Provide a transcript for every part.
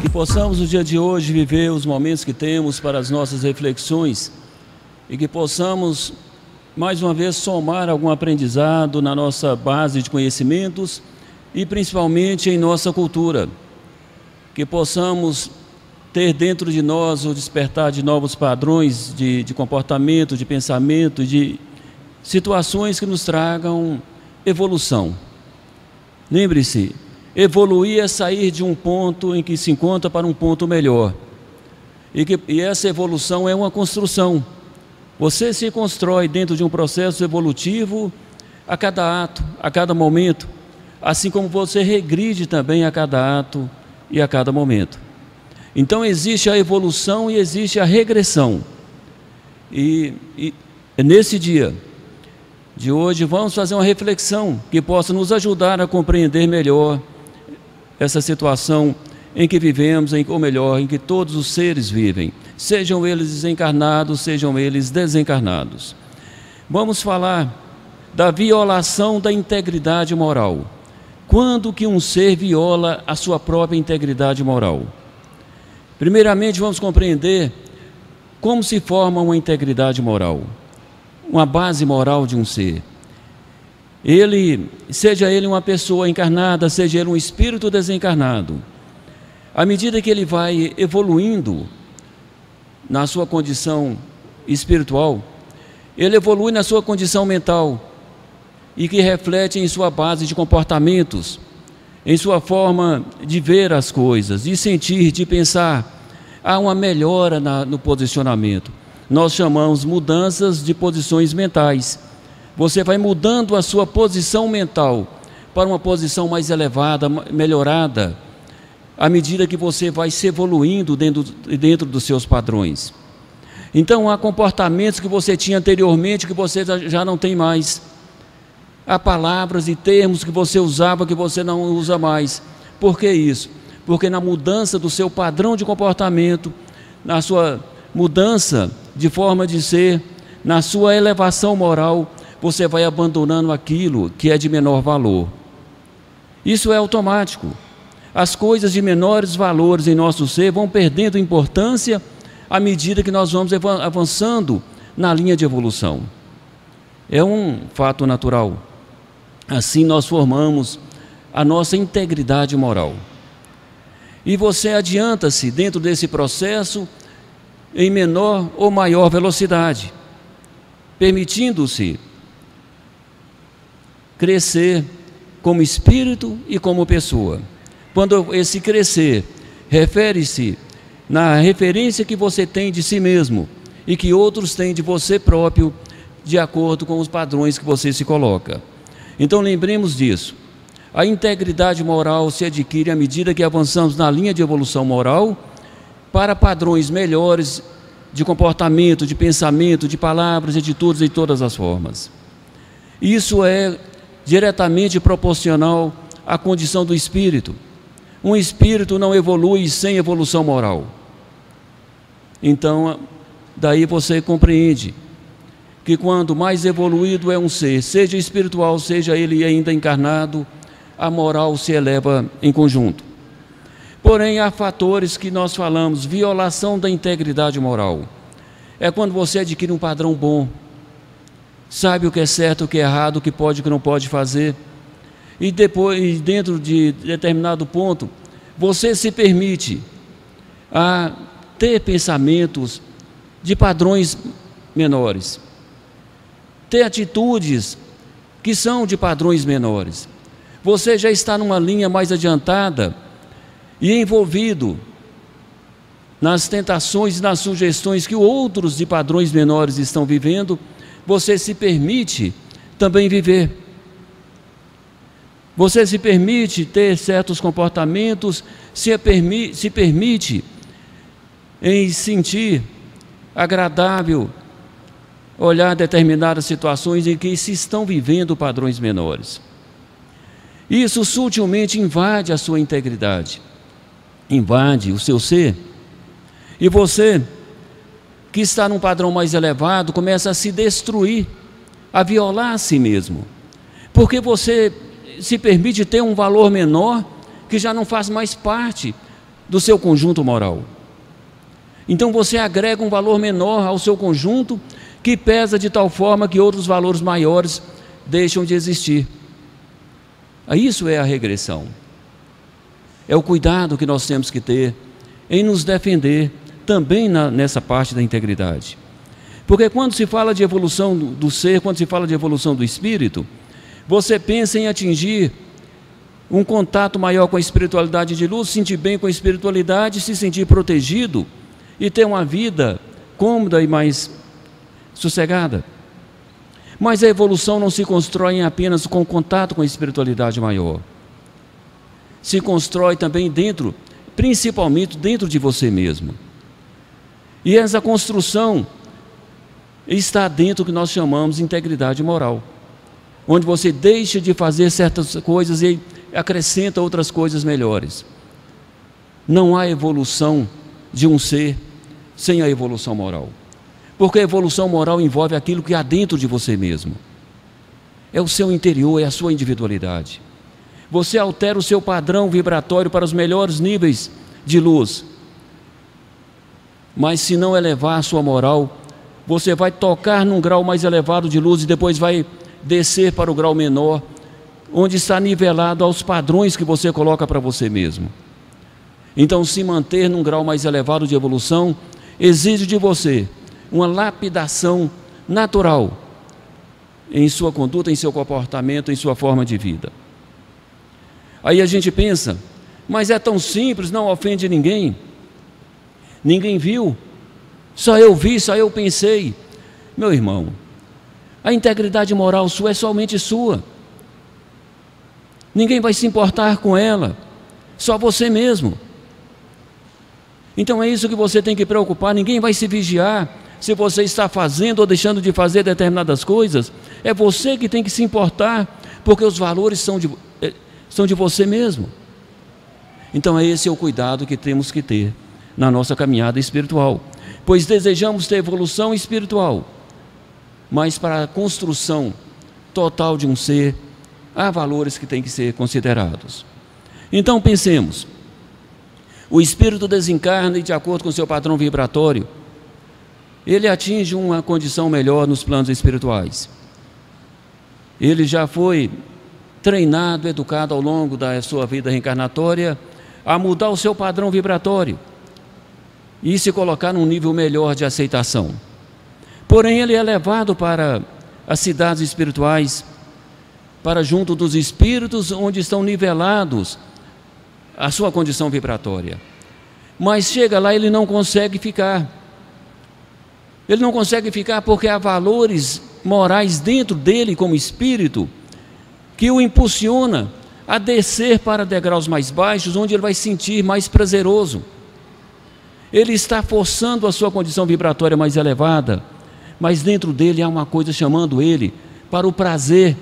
Que possamos no dia de hoje viver os momentos que temos para as nossas reflexões e que possamos mais uma vez somar algum aprendizado na nossa base de conhecimentos e principalmente em nossa cultura. Que possamos ter dentro de nós o despertar de novos padrões de comportamento, de pensamento, de situações que nos tragam evolução. Lembre-se, evoluir é sair de um ponto em que se encontra para um ponto melhor. E essa evolução é uma construção. Você se constrói dentro de um processo evolutivo a cada ato, a cada momento, assim como você regride também a cada ato e a cada momento. Então existe a evolução e existe a regressão. E nesse dia de hoje vamos fazer uma reflexão que possa nos ajudar a compreender melhor essa situação em que vivemos, ou melhor, em que todos os seres vivem, sejam eles encarnados, sejam eles desencarnados. Vamos falar da violação da integridade moral. Quando que um ser viola a sua própria integridade moral? Primeiramente, vamos compreender como se forma uma integridade moral, uma base moral de um ser. Seja ele uma pessoa encarnada, seja ele um espírito desencarnado, à medida que ele vai evoluindo na sua condição espiritual, ele evolui na sua condição mental e que reflete em sua base de comportamentos, em sua forma de ver as coisas, de sentir, de pensar. Há uma melhora no posicionamento. Nós chamamos mudanças de posições mentais. Você vai mudando a sua posição mental para uma posição mais elevada, melhorada, à medida que você vai se evoluindo dentro dos seus padrões. Então, há comportamentos que você tinha anteriormente que você já não tem mais. Há palavras e termos que você usava que você não usa mais. Por que isso? Porque na mudança do seu padrão de comportamento, na sua mudança de forma de ser, na sua elevação moral, você vai abandonando aquilo que é de menor valor. Isso é automático. As coisas de menores valores em nosso ser vão perdendo importância à medida que nós vamos avançando na linha de evolução. É um fato natural. Assim nós formamos a nossa integridade moral. E você adianta-se dentro desse processo em menor ou maior velocidade, permitindo-se crescer como espírito e como pessoa. Quando esse crescer refere-se na referência que você tem de si mesmo e que outros têm de você próprio, de acordo com os padrões que você se coloca. Então lembremos disso. A integridade moral se adquire à medida que avançamos na linha de evolução moral para padrões melhores de comportamento, de pensamento, de palavras, de atitudes de todas as formas. Isso é diretamente proporcional à condição do espírito. Um espírito não evolui sem evolução moral. Então, daí você compreende que quando mais evoluído é um ser, seja espiritual, seja ele ainda encarnado, a moral se eleva em conjunto. Porém, há fatores que nós falamos, violação da integridade moral. É quando você adquire um padrão bom, sabe o que é certo, o que é errado, o que pode e o que não pode fazer, e depois, dentro de determinado ponto, você se permite a ter pensamentos de padrões menores, ter atitudes que são de padrões menores. Você já está numa linha mais adiantada e envolvido nas tentações e nas sugestões que outros de padrões menores estão vivendo, você se permite também viver. Você se permite ter certos comportamentos, se permite em sentir agradável olhar determinadas situações em que se estão vivendo padrões menores. Isso sutilmente invade a sua integridade, invade o seu ser, e você, que está num padrão mais elevado, começa a se destruir, a violar a si mesmo, porque você se permite ter um valor menor que já não faz mais parte do seu conjunto moral. Então você agrega um valor menor ao seu conjunto, que pesa de tal forma que outros valores maiores deixam de existir. Isso é a regressão. É o cuidado que nós temos que ter em nos defender também nessa parte da integridade. Porque quando se fala de evolução do ser, quando se fala de evolução do espírito, você pensa em atingir um contato maior com a espiritualidade de luz, se sentir bem com a espiritualidade, se sentir protegido e ter uma vida cômoda e mais sossegada. Mas a evolução não se constrói apenas com contato com a espiritualidade maior. Se constrói também dentro, principalmente dentro de você mesmo. E essa construção está dentro do que nós chamamos de integridade moral, onde você deixa de fazer certas coisas e acrescenta outras coisas melhores. Não há evolução de um ser sem a evolução moral, porque a evolução moral envolve aquilo que há dentro de você mesmo. É o seu interior, é a sua individualidade. Você altera o seu padrão vibratório para os melhores níveis de luz, mas se não elevar a sua moral, você vai tocar num grau mais elevado de luz e depois vai descer para o grau menor, onde está nivelado aos padrões que você coloca para você mesmo. Então, se manter num grau mais elevado de evolução exige de você uma lapidação natural em sua conduta, em seu comportamento, em sua forma de vida. Aí a gente pensa, mas é tão simples, não ofende ninguém. Ninguém viu, só eu vi, só eu pensei. Meu irmão, a integridade moral sua é somente sua. Ninguém vai se importar com ela, só você mesmo. Então é isso que você tem que preocupar. Ninguém vai se vigiar se você está fazendo ou deixando de fazer determinadas coisas. É você que tem que se importar, porque os valores são de você mesmo. Então esse é o cuidado que temos que ter na nossa caminhada espiritual, pois desejamos ter evolução espiritual, mas para a construção total de um ser, há valores que têm que ser considerados. Então pensemos, o espírito desencarna e, de acordo com o seu padrão vibratório, ele atinge uma condição melhor nos planos espirituais. Ele já foi treinado, educado ao longo da sua vida reencarnatória a mudar o seu padrão vibratório e se colocar num nível melhor de aceitação. Porém, ele é levado para as cidades espirituais, para junto dos espíritos onde estão nivelados a sua condição vibratória. Mas chega lá, ele não consegue ficar. Ele não consegue ficar porque há valores morais dentro dele como espírito que o impulsiona a descer para degraus mais baixos, onde ele vai se sentir mais prazeroso. Ele está forçando a sua condição vibratória mais elevada, mas dentro dele há uma coisa chamando ele para o prazer,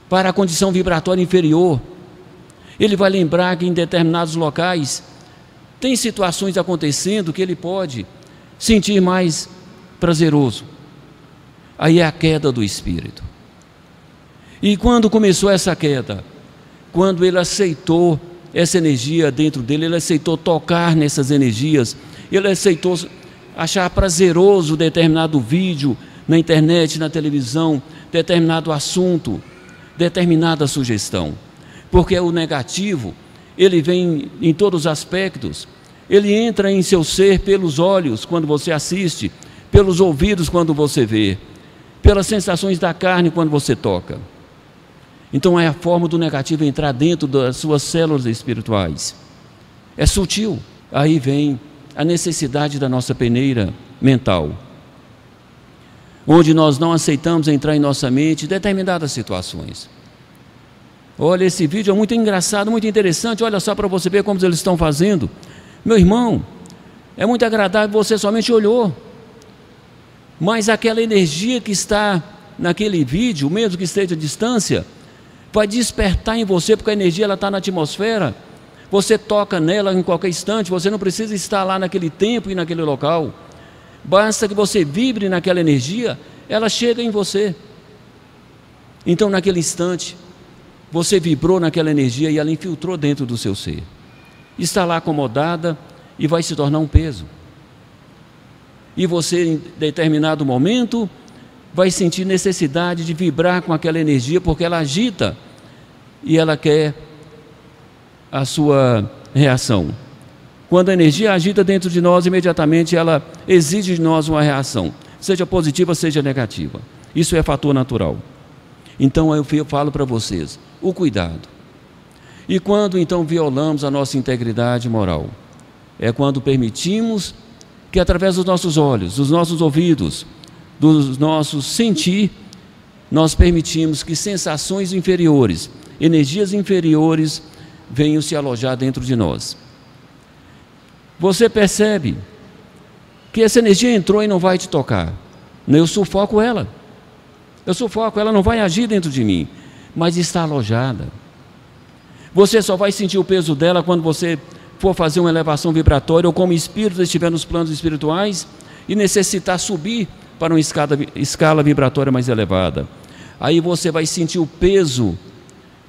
para a condição vibratória inferior. Ele vai lembrar que em determinados locais tem situações acontecendo que ele pode sentir mais prazeroso. Aí é a queda do espírito. E quando começou essa queda? Quando ele aceitou essa energia dentro dele, ele aceitou tocar nessas energias, ele aceitou achar prazeroso determinado vídeo na internet, na televisão, determinado assunto, determinada sugestão. Porque o negativo, ele vem em todos os aspectos. Ele entra em seu ser pelos olhos quando você assiste, pelos ouvidos quando você vê, pelas sensações da carne quando você toca. Então é a forma do negativo entrar dentro das suas células espirituais. É sutil. Aí vem a necessidade da nossa peneira mental, onde nós não aceitamos entrar em nossa mente determinadas situações. Olha, esse vídeo é muito engraçado, muito interessante. Olha só para você ver como eles estão fazendo. Meu irmão, é muito agradável, você somente olhou. Mas aquela energia que está naquele vídeo, mesmo que esteja à distância, vai despertar em você, porque a energia está na atmosfera. Você toca nela em qualquer instante, você não precisa estar lá naquele tempo e naquele local. Basta que você vibre naquela energia, ela chega em você. Então naquele instante, você vibrou naquela energia e ela infiltrou dentro do seu ser. está lá acomodada e vai se tornar um peso. E você, em determinado momento, vai sentir necessidade de vibrar com aquela energia, porque ela agita e ela quer a sua reação. Quando a energia agita dentro de nós, imediatamente ela exige de nós uma reação, seja positiva, seja negativa. Isso é fator natural. Então eu falo para vocês, o cuidado. E quando então violamos a nossa integridade moral? É quando permitimos que através dos nossos olhos, dos nossos ouvidos, dos nossos sentir, nós permitimos que sensações inferiores, energias inferiores venham se alojar dentro de nós. Você percebe que essa energia entrou e não vai te tocar. Eu sufoco ela. Ela não vai agir dentro de mim, mas está alojada. Você só vai sentir o peso dela quando você for fazer uma elevação vibratória ou como espírito estiver nos planos espirituais e necessitar subir para uma escala vibratória mais elevada. Aí você vai sentir o peso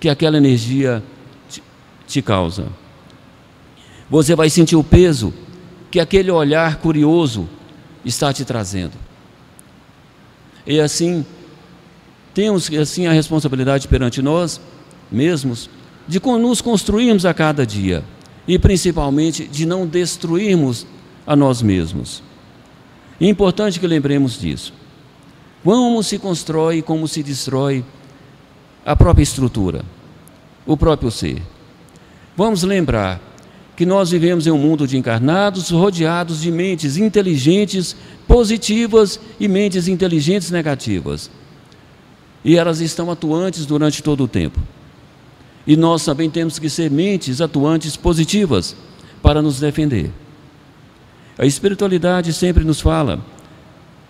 que aquela energia te causa. Você vai sentir o peso que aquele olhar curioso está te trazendo. E assim, temos assim a responsabilidade perante nós mesmos de nos construirmos a cada dia e principalmente de não destruirmos a nós mesmos. É importante que lembremos disso. Como se constrói e como se destrói a própria estrutura, o próprio ser. Vamos lembrar que nós vivemos em um mundo de encarnados rodeados de mentes inteligentes, positivas e mentes inteligentes negativas. E elas estão atuantes durante todo o tempo. E nós também temos que ser mentes atuantes positivas para nos defender. A espiritualidade sempre nos fala,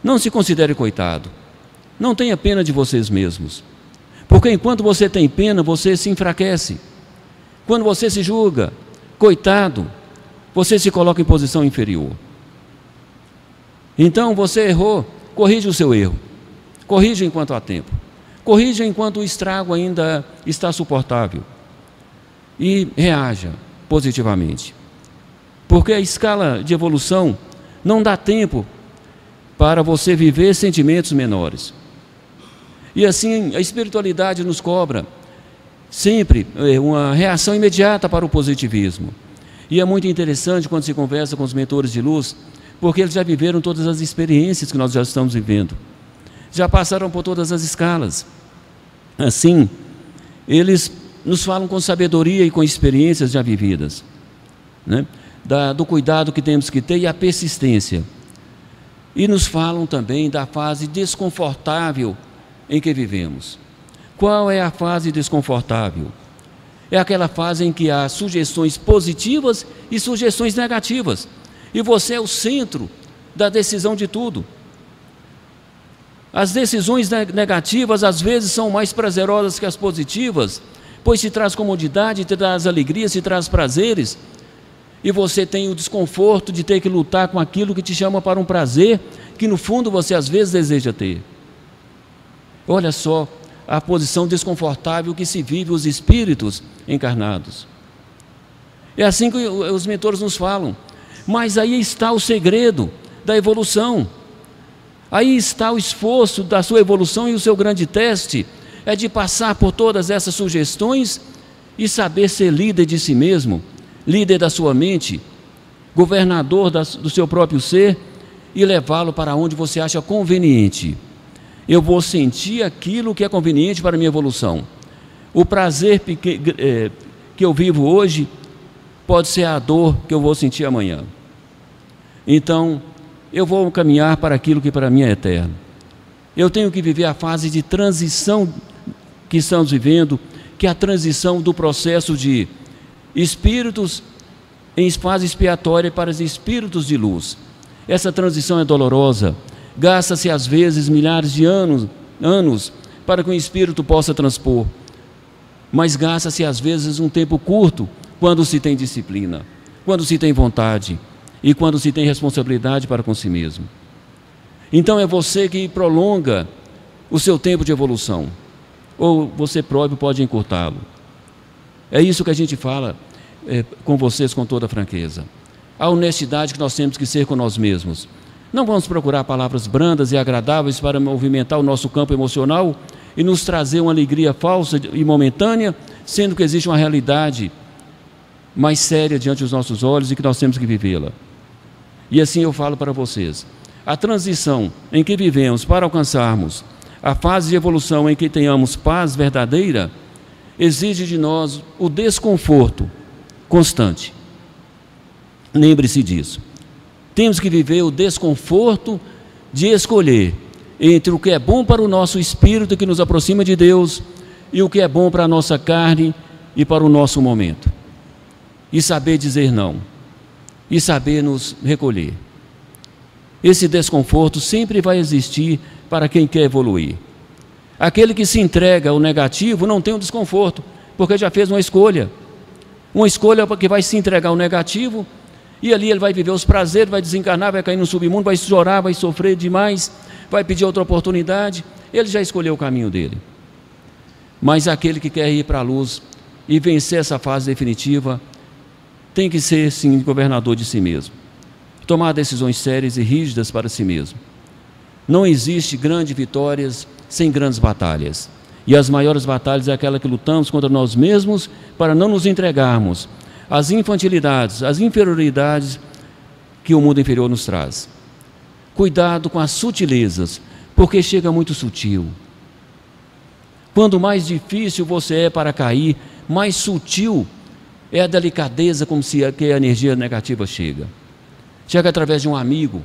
não se considere coitado, não tenha pena de vocês mesmos, porque enquanto você tem pena, você se enfraquece. Quando você se julga coitado, você se coloca em posição inferior. Então você errou, corrija o seu erro, corrija enquanto há tempo, corrija enquanto o estrago ainda está suportável e reaja positivamente. Porque a escala de evolução não dá tempo para você viver sentimentos menores. E assim, a espiritualidade nos cobra sempre uma reação imediata para o positivismo. E é muito interessante quando se conversa com os mentores de luz, porque eles já viveram todas as experiências que nós já estamos vivendo. Já passaram por todas as escalas. Assim, eles nos falam com sabedoria e com experiências já vividas, né? Do cuidado que temos que ter e a persistência. E nos falam também da fase desconfortável em que vivemos. Qual é a fase desconfortável? É aquela fase em que há sugestões positivas e sugestões negativas. E você é o centro da decisão de tudo. As decisões negativas às vezes são mais prazerosas que as positivas, pois se traz comodidade, te traz alegria, se traz prazeres. E você tem o desconforto de ter que lutar com aquilo que te chama para um prazer, que no fundo você às vezes deseja ter. Olha só a posição desconfortável que se vive os espíritos encarnados. É assim que os mentores nos falam. Mas aí está o segredo da evolução. Aí está o esforço da sua evolução e o seu grande teste é de passar por todas essas sugestões e saber ser líder de si mesmo, líder da sua mente, governador do seu próprio ser e levá-lo para onde você acha conveniente. Eu vou sentir aquilo que é conveniente para a minha evolução. O prazer que eu vivo hoje pode ser a dor que eu vou sentir amanhã. Então, eu vou caminhar para aquilo que para mim é eterno. Eu tenho que viver a fase de transição que estamos vivendo, que é a transição do processo de espíritos em fase expiatória para os espíritos de luz. Essa transição é dolorosa. Gasta-se às vezes milhares de anos para que um espírito possa transpor. Mas gasta-se às vezes um tempo curto quando se tem disciplina, quando se tem vontade e quando se tem responsabilidade para com si mesmo. Então é você que prolonga o seu tempo de evolução, ou você próprio pode encurtá-lo. É isso que a gente fala com vocês com toda franqueza. A honestidade que nós temos que ser com nós mesmos. Não vamos procurar palavras brandas e agradáveis para movimentar o nosso campo emocional e nos trazer uma alegria falsa e momentânea, sendo que existe uma realidade mais séria diante dos nossos olhos e que nós temos que vivê-la. E assim eu falo para vocês, a transição em que vivemos para alcançarmos a fase de evolução em que tenhamos paz verdadeira, exige de nós o desconforto constante. Lembre-se disso. Temos que viver o desconforto de escolher entre o que é bom para o nosso espírito, que nos aproxima de Deus, e o que é bom para a nossa carne e para o nosso momento. E saber dizer não. E saber nos recolher. Esse desconforto sempre vai existir para quem quer evoluir. Aquele que se entrega ao negativo não tem um desconforto, porque já fez uma escolha. Uma escolha que vai se entregar ao negativo, e ali ele vai viver os prazeres, vai desencarnar, vai cair no submundo, vai chorar, vai sofrer demais, vai pedir outra oportunidade. Ele já escolheu o caminho dele. Mas aquele que quer ir para a luz e vencer essa fase definitiva, tem que ser, sim, governador de si mesmo. Tomar decisões sérias e rígidas para si mesmo. Não existe grandes vitórias sem grandes batalhas. E as maiores batalhas é aquela que lutamos contra nós mesmos para não nos entregarmos às infantilidades, às inferioridades que o mundo inferior nos traz. Cuidado com as sutilezas, porque chega muito sutil. Quanto mais difícil você é para cair, mais sutil é a delicadeza com que a energia negativa chega. Chega através de um amigo,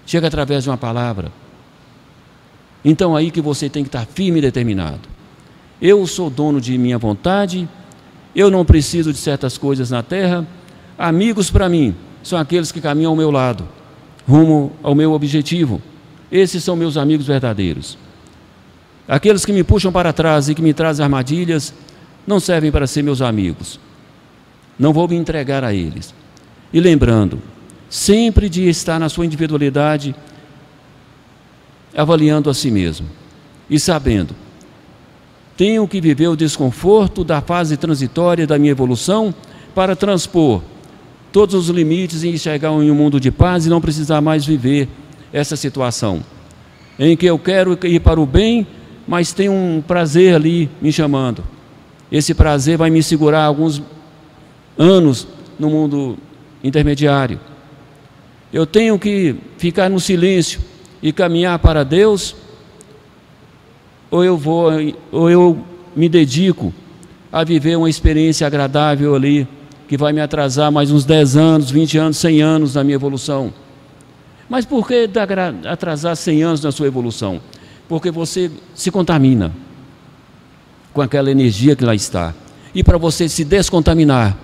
chega através de uma palavra. Então aí que você tem que estar firme e determinado. Eu sou dono de minha vontade, eu não preciso de certas coisas na terra. Amigos para mim são aqueles que caminham ao meu lado, rumo ao meu objetivo. Esses são meus amigos verdadeiros. Aqueles que me puxam para trás e que me trazem armadilhas não servem para ser meus amigos. Não vou me entregar a eles. E lembrando, sempre de estar na sua individualidade, avaliando a si mesmo e sabendo, tenho que viver o desconforto da fase transitória da minha evolução para transpor todos os limites e chegar em um mundo de paz e não precisar mais viver essa situação em que eu quero ir para o bem, mas tem um prazer ali me chamando. Esse prazer vai me segurar alguns anos no mundo intermediário. Eu tenho que ficar no silêncio e caminhar para Deus, ou eu me dedico a viver uma experiência agradável ali, que vai me atrasar mais uns 10 anos, 20 anos, 100 anos na minha evolução. Mas por que atrasar 100 anos na sua evolução? Porque você se contamina com aquela energia que lá está. E para você se descontaminar,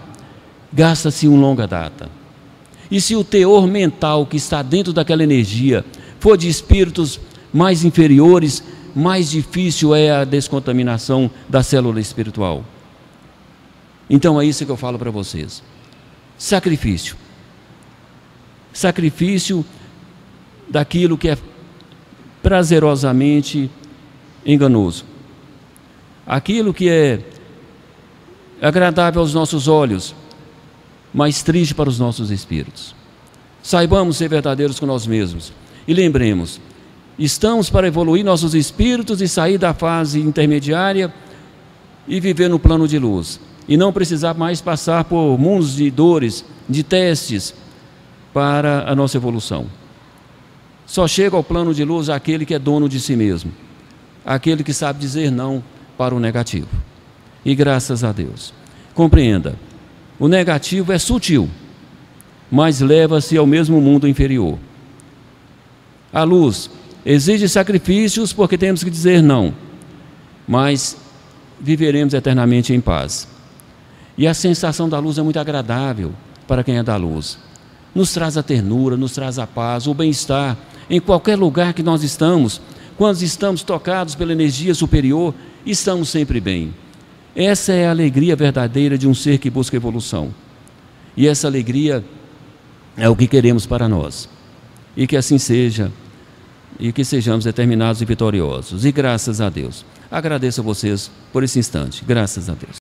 gasta-se uma longa data. E se o teor mental que está dentro daquela energia for de espíritos mais inferiores, mais difícil é a descontaminação da célula espiritual. Então é isso que eu falo para vocês. Sacrifício. Sacrifício daquilo que é prazerosamente enganoso. Aquilo que é agradável aos nossos olhos, mas triste para os nossos espíritos. Saibamos ser verdadeiros com nós mesmos. E lembremos, estamos para evoluir nossos espíritos e sair da fase intermediária e viver no plano de luz. E não precisar mais passar por mundos de dores, de testes para a nossa evolução. Só chega ao plano de luz aquele que é dono de si mesmo. Aquele que sabe dizer não para o negativo. E graças a Deus. Compreenda, o negativo é sutil, mas leva-se ao mesmo mundo inferior. A luz exige sacrifícios porque temos que dizer não, mas viveremos eternamente em paz. E a sensação da luz é muito agradável para quem é da luz. Nos traz a ternura, nos traz a paz, o bem-estar. Em qualquer lugar que nós estamos, quando estamos tocados pela energia superior, estamos sempre bem. Essa é a alegria verdadeira de um ser que busca evolução. E essa alegria é o que queremos para nós. E que assim seja, e que sejamos determinados e vitoriosos. E graças a Deus. Agradeço a vocês por esse instante. Graças a Deus.